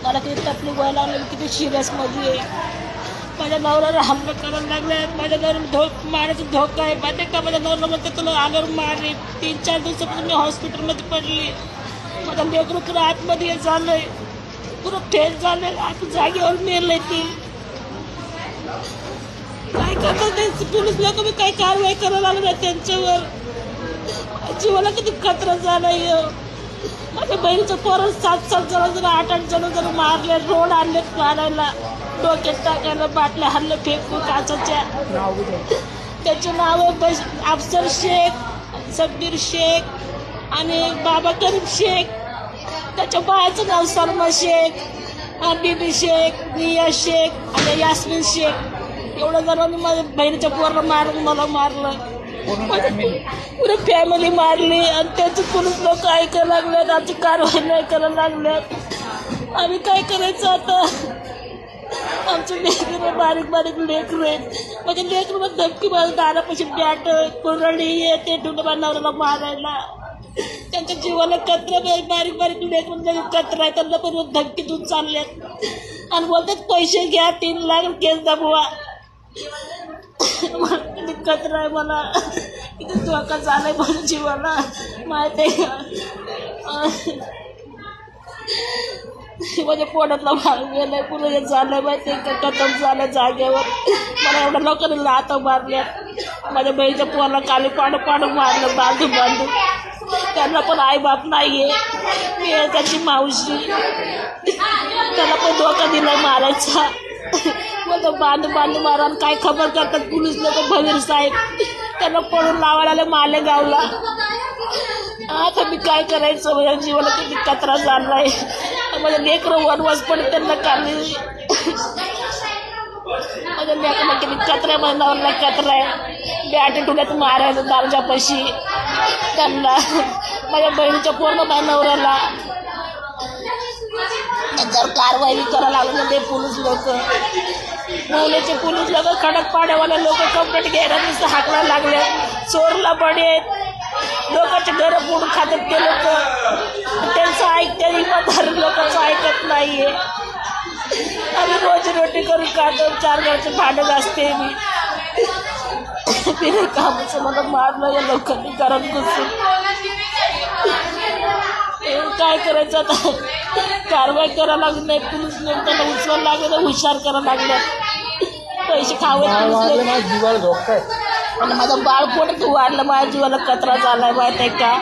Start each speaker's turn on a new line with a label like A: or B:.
A: मला किती तकलीफ व्हायला लागली, किती सिरियसमध्ये आहे. माझ्या नवऱ्याला हल्ला करायला लागले, माझ्या नवऱ्याला मारायचा धोका आहे. माहिती का, माझ्या नवऱ्याला म्हणते तुला आल्यावर मारे. 3-4 दिवसापासून मी हॉस्पिटलमध्ये पडली. माझा लेकरू पुरं आतमध्ये झालंय, पुरं फेल झालंय, आता जागेवर मेलंय. ती काय करतात त्यांचे पोलीस लोक बी काही कारवाई करायला लागल्या त्यांच्यावर. जीवाला किती खतरा झालाय. माझ्या बहिणीचं पोरं 7-7 जण जर 8-8 जण जर मारले, रोड आणले मारायला, डोक्यात टाकायला, बाटल्या हल्ले फेकून काचाच्या. त्याचे नाव अफसर शेख, सब्बीर शेख आणि बाबा करीम शेख. त्याच्या बाळाचं नाव सलमा शेख, बीबी शेख, निया शेख आणि यास्मिन शेख. एवढ्या जणांनी माझ्या बहिणीच्या पोराला मारून मला मारलं. पुरी फॅमिली मारली आणि त्याचे पोलीस लोक ऐकायला लागल्यात, आमची कारवाई नाही करायला लागल्यात. आम्ही काय करायचं आता? आमचे लेकरं बारीक बारीक लेकरं आहेत. माझ्या लेकरं धमकी माझ्या दारापाशी बॅट कुरडी येते ठेवून माझ्या नवऱ्याला मारायला. त्यांच्या जीवाला कचरा, बारीक बारीक लेकरं कचरा आहे, त्यांना पण धमकी देऊन चालल्यात आणि बोलतात पैसे घ्या, 3 लाख केस दाबवा. किती कचरा आहे, मला किती धोका झालाय माझ्या जीवाला माहिती आहे का. माझ्या पोटातला भाग गेलाय, पुढे हे झालंय माहिती आहे का, खतम झालं जागेवर. मला एवढ्या लोकांनी लाथा मारल्यात. माझ्या बहिणीच्या पोराला काली पाडू मारलं, बांधू. त्यांना पण आईबाप नाही आहे. मी आहे त्याची मावशी. त्याला पण धोका दिला मारायचा. मग बांधू मारा. काय खबर करतात पोलीस लोक, भवीर साहेब त्यांना पळून लावायला आले मालेगावला. आता मी काय करायचं? माझ्या जीवाला किती कचरा झालाय. माझ्या लेकरं वनवास पण त्यांना काढली. माझ्या लेकरांना किती कचरा आहे, माझ्या नवऱ्याला कचरा आहे. बॅटी ठुल्यात मारायचं दारजापाशी त्यांना. माझ्या बहिणीच्या पोरला, माझ्या नवऱ्याला जर कारवाई करायला लागले ते पोलीस लोक, मुलीचे पोलीस लोक, खडक पाड्यावाले लोक कंप्लेंट घ्यायला नुसतं हाकलायला लागले. चोरला बडे लोकांचे घरं फोडून खातात ते लोक. त्यांचं ऐकते, इमानदार लोकांचं ऐकत नाहीये. आम्ही रोजी करून खातो, 4 घरचे भांडण असते. मी कामाचं मला मारलं या लोकांनी घरात घुसून. काय करायचं आता? कारवाई करायला लागली नाही. पोलीस लोक त्यांना उचलायला लागले, हुशार करायला लागले. पैसे खावे आणि माझं बाळ पोटात वाढलं. माझ्या जीवाला कचरा झालाय माहिती आहे का.